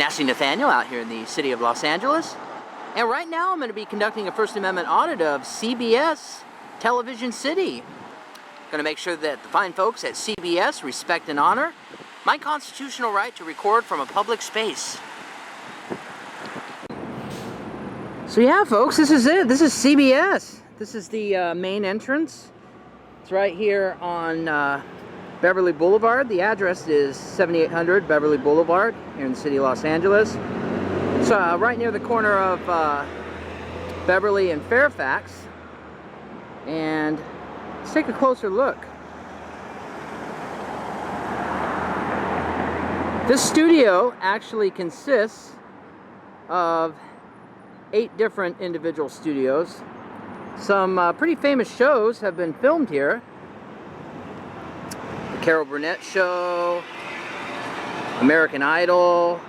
Nasty Nathaniel out here in the city of Los Angeles. And right now I'm going to be conducting a First Amendment audit of CBS Television City. Going to make sure that the fine folks at CBS respect and honor my constitutional right to record from a public space. So yeah, folks, this is it. This is CBS. This is the main entrance. It's right here on Beverly Boulevard. The address is 7800 Beverly Boulevard here in the city of Los Angeles. It's right near the corner of Beverly and Fairfax. And let's take a closer look. This studio actually consists of 8 different individual studios. Some pretty famous shows have been filmed here. The Carol Burnett Show, American Idol,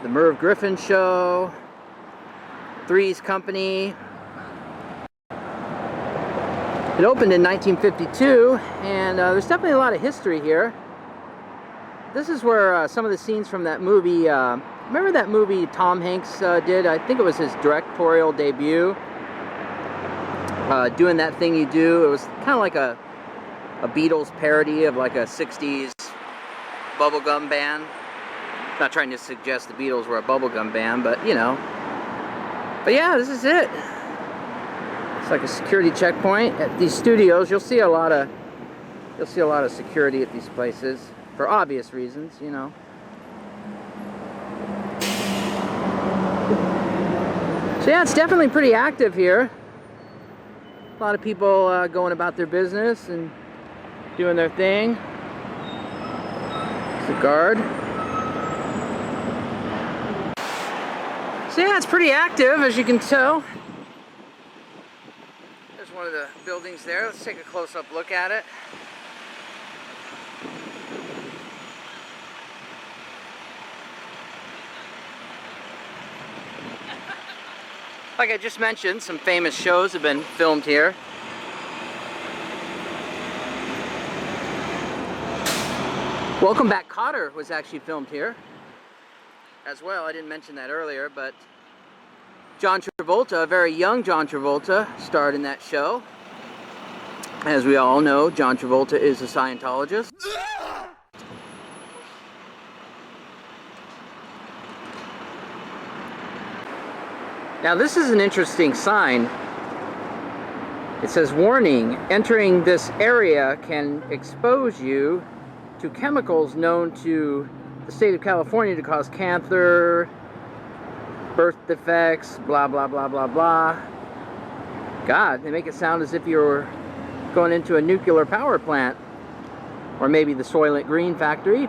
The Merv Griffin Show, Three's Company. It opened in 1952, and there's definitely a lot of history here. This is where some of the scenes from that movie, remember that movie Tom Hanks did? I think it was his directorial debut. Doing That Thing You Do. It was kind of like a Beatles parody of like a 60s bubblegum band. Not trying to suggest the Beatles were a bubblegum band, but you know. But yeah, this is it. It's like a security checkpoint at these studios. You'll see a lot of security at these places for obvious reasons, you know. So yeah, it's definitely pretty active here. A lot of people going about their business and doing their thing. It's a guard. So yeah, it's pretty active, as you can tell. There's one of the buildings there. Let's take a close-up look at it. Like I just mentioned, some famous shows have been filmed here. Welcome Back, Kotter was actually filmed here as well. I didn't mention that earlier, but John Travolta, a very young John Travolta, starred in that show. As we all know, John Travolta is a Scientologist. Now this is an interesting sign. It says, warning, entering this area can expose you to chemicals known to the state of California to cause cancer, birth defects, blah, blah, blah, blah, blah. God, they make it sound as if you're going into a nuclear power plant. Or maybe the Soylent Green factory.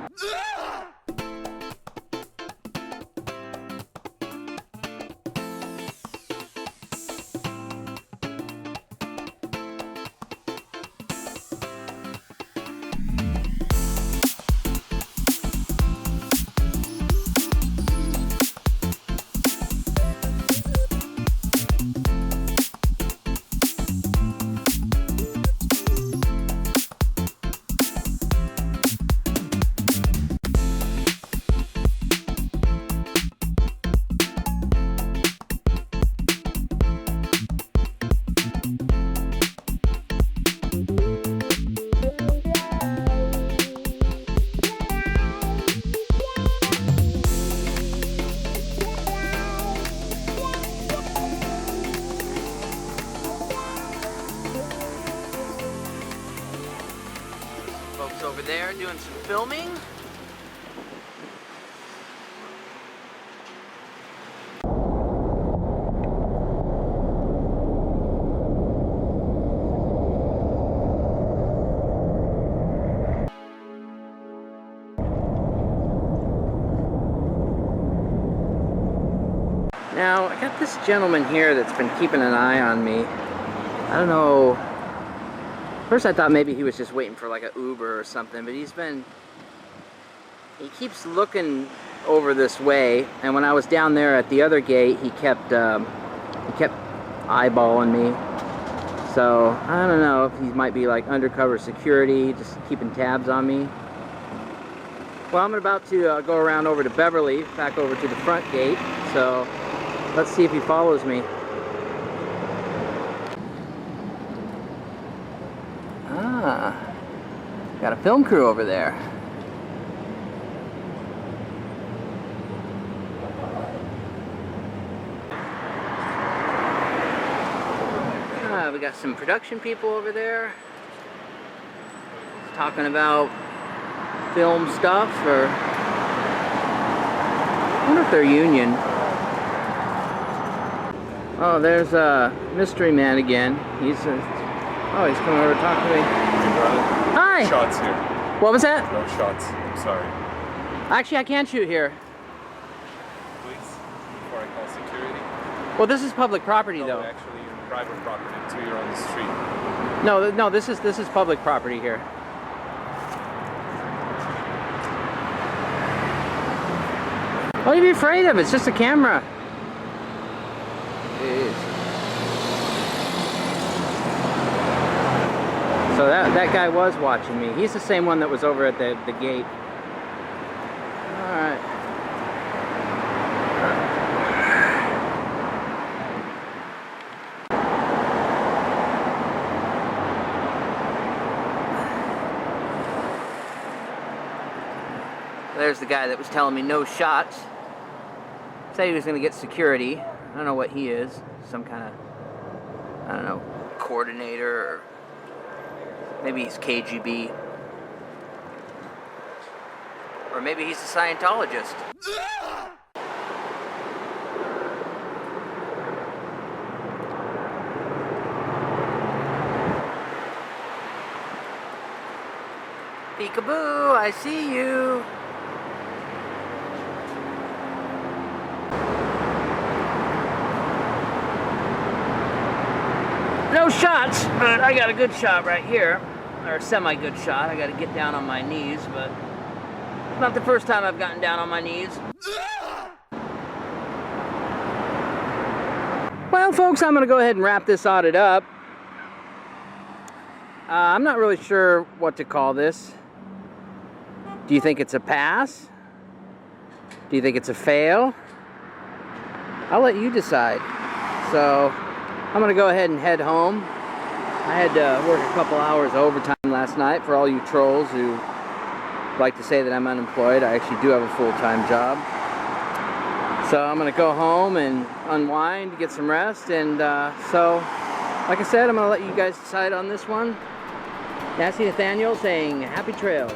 Folks over there doing some filming. Now, I got this gentleman here that's been keeping an eye on me. I don't know. First I thought maybe he was just waiting for like an Uber or something, but he keeps looking over this way, and when I was down there at the other gate, he kept eyeballing me. So I don't know if he might be like undercover security, just keeping tabs on me. Well, I'm about to go around over to Beverly, back over to the front gate. So let's see if he follows me. Ah, got a film crew over there. We got some production people over there talking about film stuff, or I wonder if they're union. Oh, there's a mystery man again. He's coming over to talk to me. Hi! Shots here. What was that? No shots. I'm sorry. Actually, I can't shoot here. Please, before I call security. Well, this is public property, No, though. actually, you're private property until you're on the street. No, this is public property here. What are you afraid of? It's just a camera. Jeez. So that guy was watching me. He's the same one that was over at the gate. All right. There's the guy that was telling me no shots. Said he was going to get security. I don't know what he is. Some kind of, I don't know, coordinator, or maybe he's KGB. Or maybe he's a Scientologist. Peekaboo, I see you. No shots, but I got a good shot right here, or a semi-good shot. I got to get down on my knees, but it's not the first time I've gotten down on my knees. Well, folks, I'm going to go ahead and wrap this audit up. I'm not really sure what to call this. Do you think it's a pass? Do you think it's a fail? I'll let you decide. So I'm going to go ahead and head home. I had to work a couple hours overtime last night. For all you trolls who like to say that I'm unemployed, I actually do have a full-time job. So I'm going to go home and unwind, get some rest, and so, like I said, I'm going to let you guys decide on this one. Nasty Nathaniel saying happy trails.